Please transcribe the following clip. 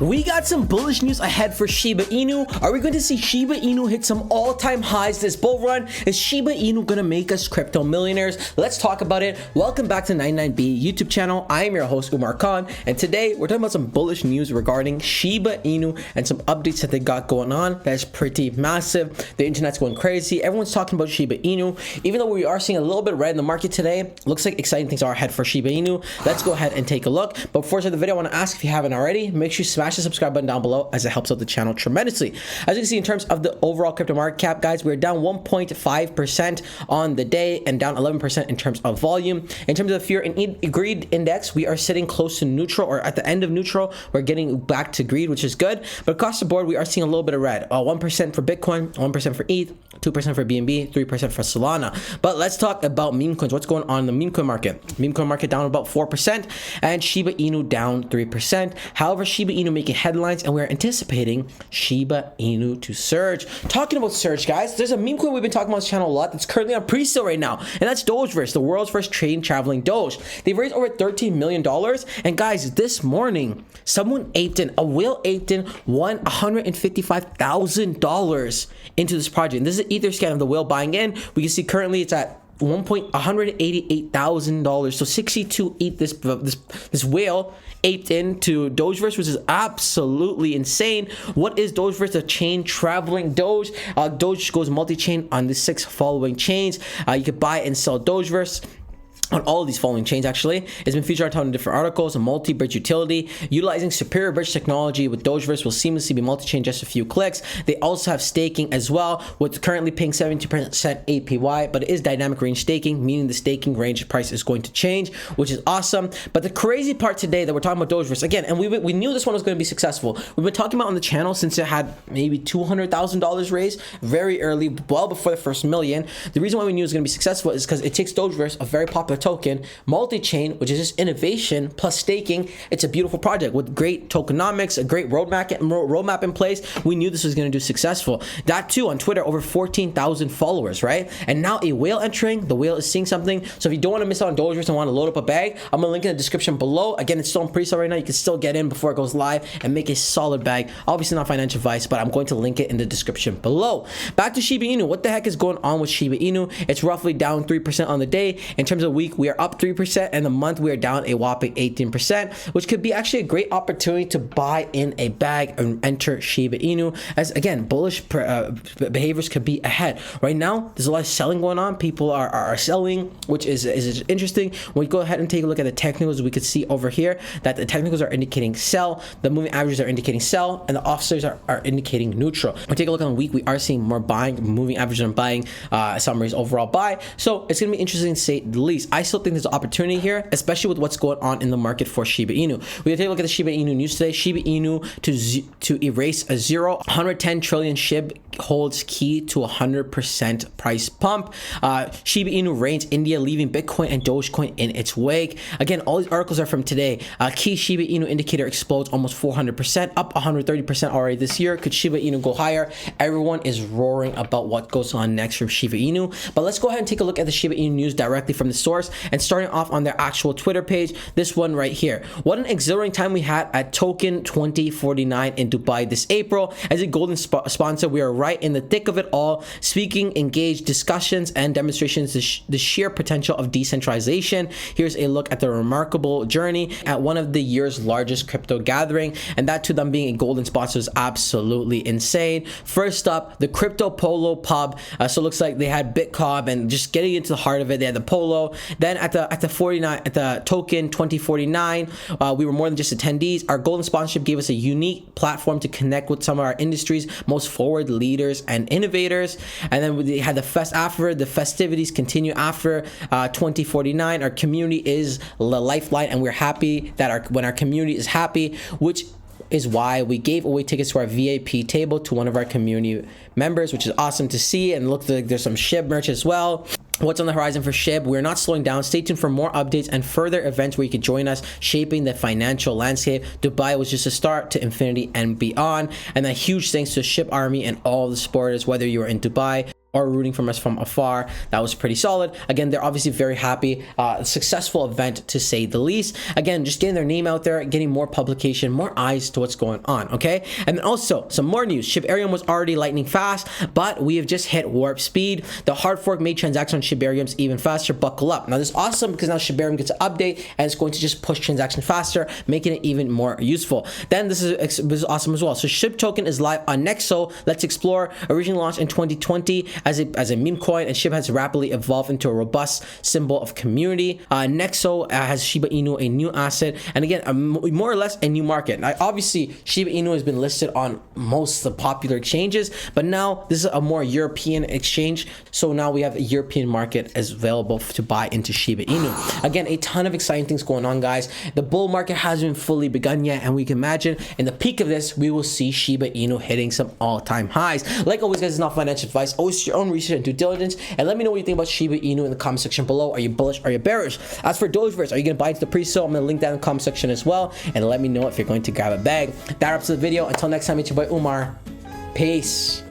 We got some bullish news ahead for Shiba Inu. Are we going to see Shiba Inu hit some all-time highs this bull run? Is Shiba Inu going to make us crypto millionaires? Let's talk about it. Welcome back to 99B YouTube channel. I am your host, Umar Khan, and today we're talking about some bullish news regarding Shiba Inu and some updates that they got going on. That's pretty massive. The internet's going crazy. Everyone's talking about Shiba Inu. Even though we are seeing a little bit red in the market today, looks like exciting things are ahead for Shiba Inu. Let's go ahead and take a look. But before I start the video, I want to ask if you haven't already, make sure you smash the subscribe button down below as it helps out the channel tremendously. As you can see, in terms of the overall crypto market cap, guys, we're down 1.5% on the day and down 11% in terms of volume. In terms of the fear and greed index, we are sitting close to neutral, or at the end of neutral. We're getting back to greed, which is good. But across the board, we are seeing a little bit of red. 1% for Bitcoin, 1% for ETH, 2% for BNB, 3% for Solana. But let's talk about meme coins. What's going on in the meme coin market? Meme coin market down about 4% and Shiba Inu down 3%. However, Shiba Inu making headlines, and we're anticipating Shiba Inu to surge. Talking about surge, guys, there's a meme coin we've been talking about on this channel a lot that's currently on pre-sale right now, and that's Dogeverse, the world's first train traveling Doge. They've raised over $13 million, and guys, this morning, someone a whale aped in $155,000 into this project. And this is an ether scan of the whale buying in. We can see currently it's at $188,000. So 62 ETH this whale aped into Dogeverse, which is absolutely insane. What is Dogeverse? A chain traveling Doge. Doge goes multi-chain on the 6 following chains. You could buy and sell Dogeverse on all of these following chains. Actually, it's been featured on a ton of different articles. A multi-bridge utility utilizing superior bridge technology with Dogeverse will seamlessly be multi-chain just a few clicks. They also have staking as well, with currently paying 70% APY, but it is dynamic range staking, meaning the staking range price is going to change, which is awesome. But the crazy part today that we're talking about Dogeverse again, and we knew this one was going to be successful. We've been talking about on the channel since it had maybe $200,000 raised very early, well before the first million. The reason why we knew it was going to be successful is because it takes Dogeverse, a very popular token, multi-chain, which is just innovation plus staking. It's a beautiful project with great tokenomics, a great roadmap in place. We knew this was going to do successful. That too, on Twitter, over 14,000 followers, right? And now a whale entering. The whale is seeing something. So if you don't want to miss out on Dogeverse and want to load up a bag, I'm gonna link in the description below. Again, it's still on pre-sale right now. You can still get in before it goes live and make a solid bag. Obviously not financial advice, but I'm going to link it in the description below. Back to Shiba Inu. What the heck is going on with Shiba Inu? It's roughly down 3% on the day. In terms of week, we are up 3%, and the month we are down a whopping 18%, which could be actually a great opportunity to buy in a bag and enter Shiba Inu, as again, bullish behaviors could be ahead. Right now, there's a lot of selling going on. People are selling, which is interesting. When we go ahead and take a look at the technicals, we could see over here that the technicals are indicating sell, the moving averages are indicating sell, and the offsets are indicating neutral. When we take a look on the week, we are seeing more buying, moving averages and buying summaries overall buy. So it's going to be interesting to say the least. I still think there's an opportunity here, especially with what's going on in the market for Shiba Inu. We take a look at the Shiba Inu news today. Shiba Inu to erase a zero. 110 trillion SHIB holds key to 100% price pump. Shiba Inu reigns India, leaving Bitcoin and Dogecoin in its wake. Again, all these articles are from today. Key Shiba Inu indicator explodes almost 400%, up 130% already this year. Could Shiba Inu go higher? Everyone is roaring about what goes on next from Shiba Inu. But let's go ahead and take a look at the Shiba Inu news directly from the source, and starting off on their actual Twitter page, this one right here. What an exhilarating time we had at Token 2049 in Dubai this April. As a golden sponsor, we are right in the thick of it all, speaking, engaged discussions and demonstrations the sheer potential of decentralization. Here's a look at the remarkable journey at one of the year's largest crypto gathering, and that to them being a golden sponsor is absolutely insane. First up, the Crypto Polo Pub. So it looks like they had Bitcoin, and just getting into the heart of it, they had the Polo. Then at the Token 2049, we were more than just attendees. Our golden sponsorship gave us a unique platform to connect with some of our industry's most forward leaders and innovators. And then we had the festivities continue after 2049. Our community is the lifeline, and we're happy that when our community is happy, which is why we gave away tickets to our VIP table to one of our community members, which is awesome to see. And look, like there's some SHIB merch as well. What's on the horizon for SHIB? We're not slowing down. Stay tuned for more updates and further events where you can join us shaping the financial landscape. Dubai was just a start to infinity and beyond. And a huge thanks to SHIB Army and all the supporters, whether you are in Dubai are rooting from us from afar. That was pretty solid. Again, they're obviously very happy. A successful event to say the least. Again, just getting their name out there, getting more publication, more eyes to what's going on, okay? And then also some more news. Shib Arium was already lightning fast, but we have just hit warp speed. The hard fork made transactions on Shib Ariums even faster. Buckle up. Now this is awesome because now Shib Arium gets an update and it's going to just push transactions faster, making it even more useful. Then this is awesome as well. So Shib token is live on Nexo. Let's explore. Originally launched in 2020 as a meme coin, and Shib has rapidly evolved into a robust symbol of community. Nexo has Shiba Inu, a new asset, and again, more or less a new market. Now, obviously, Shiba Inu has been listed on most of the popular exchanges, but now this is a more European exchange, so now we have a European market as available to buy into Shiba Inu. Again, a ton of exciting things going on, guys. The bull market hasn't fully begun yet, and we can imagine in the peak of this, we will see Shiba Inu hitting some all-time highs. Like always, guys, it's not financial advice. Always your own research and due diligence, and let me know what you think about Shiba Inu in the comment section below. Are you bullish? Are you bearish? As for Dogeverse, are you going to buy into the pre-sale? I'm going to link that in the comment section as well, and let me know if you're going to grab a bag. That wraps up the video. Until next time, it's your boy Umar. Peace.